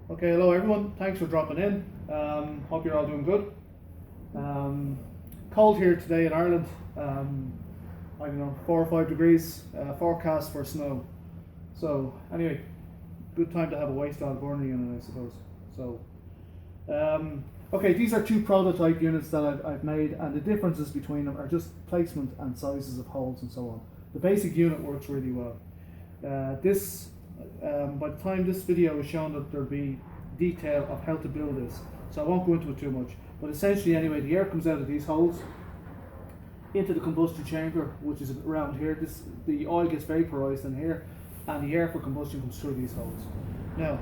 Okay, hello everyone. Thanks for dropping in. Hope you're all doing good. Cold here today in Ireland. I don't know, 4 or 5 degrees. Forecast for snow. So anyway, good time to have a waste oil burner unit, I suppose. So, okay, these are two prototype units that I've made, and the differences between them are just placement and sizes of holes and so on. The basic unit works really well. By the time this video is shown, that there'll be detail of how to build this, so I won't go into it too much. But essentially, anyway, the air comes out of these holes into the combustion chamber, which is around here. The oil gets vaporized in here, and the air for combustion comes through these holes. Now,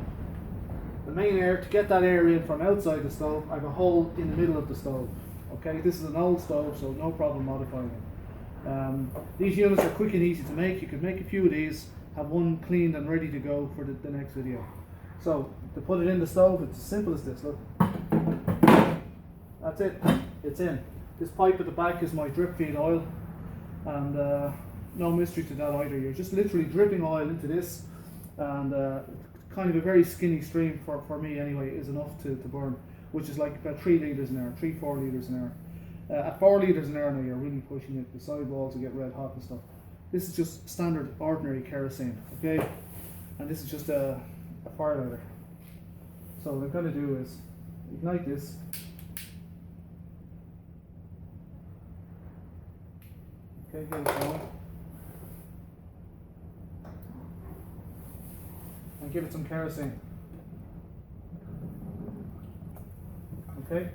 the main air, to get that air in from outside the stove, I have a hole in the middle of the stove. Okay, this is an old stove, so no problem modifying it. These units are quick and easy to make. You could make a few of these, have one cleaned and ready to go for the next video. So to put it in the stove, it's as simple as this. Look, that's it, it's in. This pipe at the back is my drip feed oil, and no mystery to that either. You're just literally dripping oil into this, and kind of a very skinny stream for me anyway is enough to burn, which is like about 3 litres an hour, 4 litres an hour. At 4 litres an hour now, you're really pushing it. The sidewalls will get red hot and stuff. This is just standard ordinary kerosene, okay? And this is just a fire lighter. So what I'm going to do is ignite this. Okay, get it going. And give it some kerosene. Okay?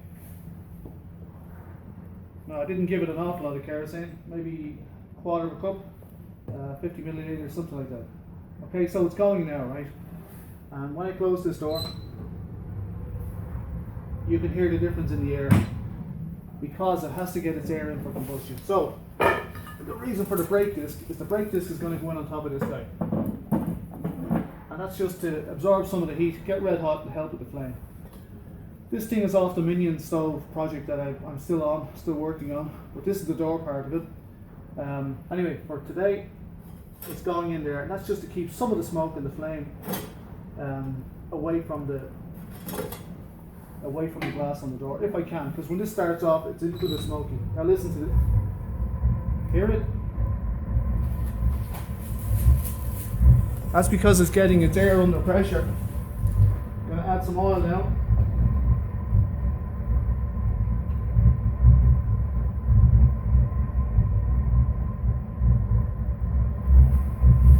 Now I didn't give it an awful lot of kerosene, maybe a quarter of a cup. 50 milliliters, something like that. Okay, so it's going now, right? And when I close this door, you can hear the difference in the air, because it has to get its air in for combustion. So the reason for the brake disc is the brake disc is going to go in on top of this guy, and that's just to absorb some of the heat, get red hot, and help with the flame. This thing is off the minion stove project that I'm still working on, but this is the door part of it. Anyway, for today, it's going in there, and that's just to keep some of the smoke and the flame away from the glass on the door, if I can, because when this starts off, it's into the smoky. Now listen to it. Hear it? That's because it's getting its air under pressure. I'm going to add some oil now.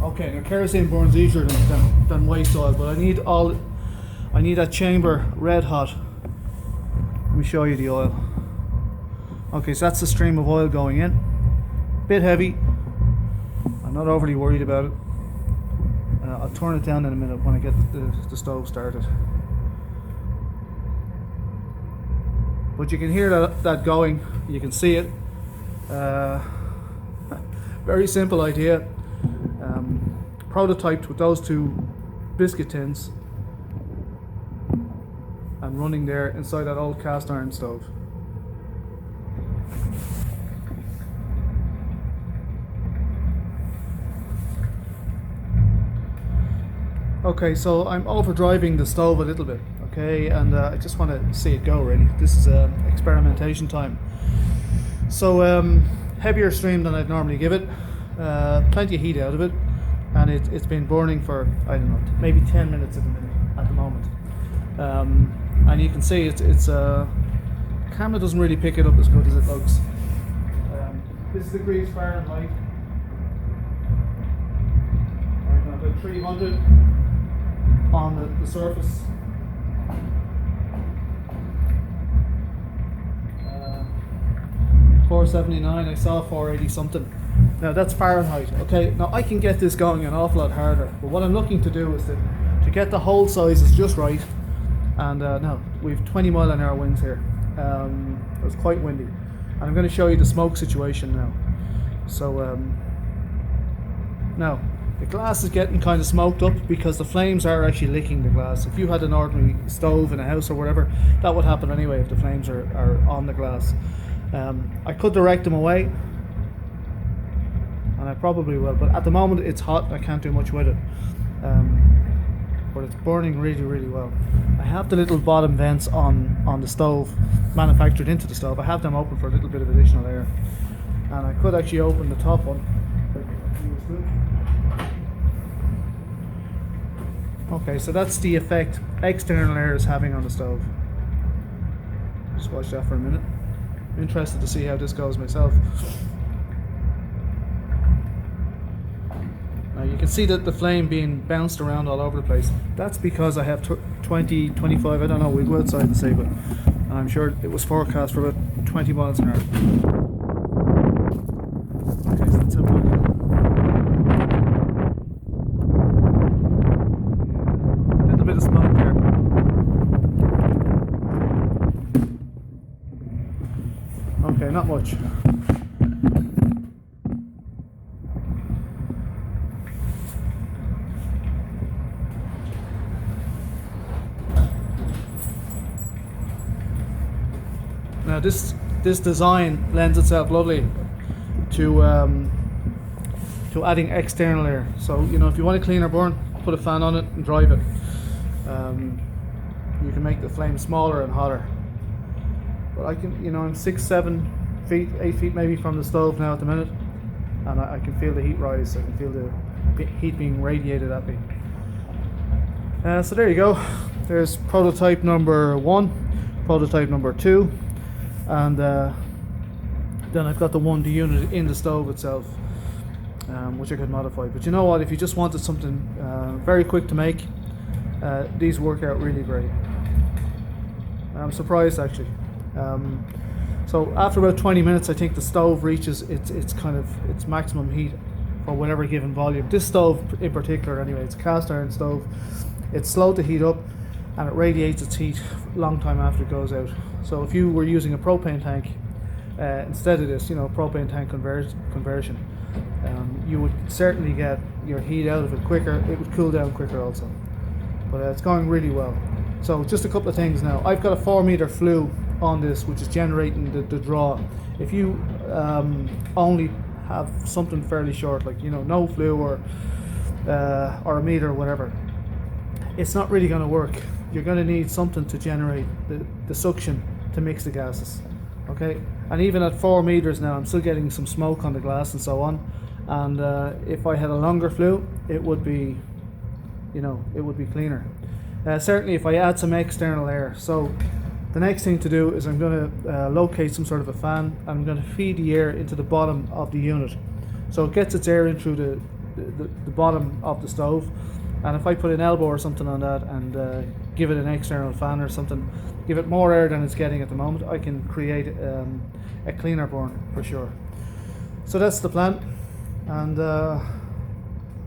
Okay, now kerosene burns easier than waste oil, but I need that chamber red hot. Let me show you the oil. Okay, so that's the stream of oil going in. Bit heavy. I'm not overly worried about it. I'll turn it down in a minute when I get the stove started. But you can hear that going. You can see it. Very simple idea. Prototyped with those two biscuit tins and running there inside that old cast iron stove. Okay, so I'm overdriving the stove a little bit, okay, and I just want to see it go really. This is experimentation time. So heavier stream than I'd normally give it, plenty of heat out of it. And it's been burning for, I don't know, maybe 10 minutes at the moment. And you can see it's camera doesn't really pick it up as good as it looks. This is degrees Fahrenheit. I've got 300 on the surface. 479, I saw 480 something. Now that's Fahrenheit, okay? Now I can get this going an awful lot harder, but what I'm looking to do is to get the hole sizes just right. And now we've 20 mile an hour winds here. It was quite windy. And I'm going to show you the smoke situation now. So now the glass is getting kind of smoked up because the flames are actually licking the glass. If you had an ordinary stove in a house or whatever, that would happen anyway if the flames are on the glass. I could direct them away, and I probably will, but at the moment it's hot and I can't do much with it. but it's burning really, really well. I have the little bottom vents on the stove, manufactured into the stove. I have them open for a little bit of additional air, and I could actually open the top one. Okay, so that's the effect external air is having on the stove. Just watch that for a minute. I'm interested to see how this goes myself. Now you can see that the flame being bounced around all over the place. That's because I have 20, 25, I don't know, we'll go outside and see, but I'm sure it was forecast for about 20 miles an hour. Okay, so let's have a look. A little bit of smoke there. Okay, not much. Now this design lends itself lovely to adding external air. So you know, if you want a cleaner burn, put a fan on it and drive it. You can make the flame smaller and hotter. But I can, you know, I'm 6, 7 feet, 8 feet maybe from the stove now at the minute, and I can feel the heat rise. I can feel the heat being radiated at me. So there you go. There's prototype number 1, prototype number 2. And then I've got the 1D unit in the stove itself, which I could modify. But you know what, if you just wanted something very quick to make, these work out really great. I'm surprised actually. So after about 20 minutes, I think the stove reaches its maximum heat for whatever given volume. This stove in particular anyway, it's a cast iron stove. It's slow to heat up, and it radiates its heat a long time after it goes out. So if you were using a propane tank instead of this, you know, propane tank conversion, you would certainly get your heat out of it quicker. It would cool down quicker also. But it's going really well. So just a couple of things now. I've got a 4-meter flue on this, which is generating the draw. If you only have something fairly short, like, you know, no flue or a meter or whatever, it's not really going to work. You're going to need something to generate the suction to mix the gases. Okay, and even at 4 meters now, I'm still getting some smoke on the glass and so on. And if I had a longer flue, it would be, you know, it would be cleaner. Certainly if I add some external air. So the next thing to do is I'm going to locate some sort of a fan, and I'm going to feed the air into the bottom of the unit, so it gets its air in through the bottom of the stove. And if I put an elbow or something on that and give it an external fan or something, give it more air than it's getting at the moment, I can create a cleaner burn for sure. So that's the plan, and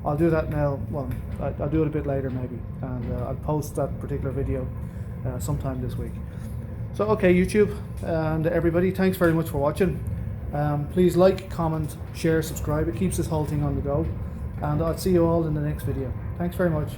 I'll do that now. Well, I'll do it a bit later maybe, and I'll post that particular video sometime this week. So okay, YouTube and everybody, thanks very much for watching. Please like, comment, share, subscribe. It keeps this whole thing on the go, and I'll see you all in the next video. Thanks very much.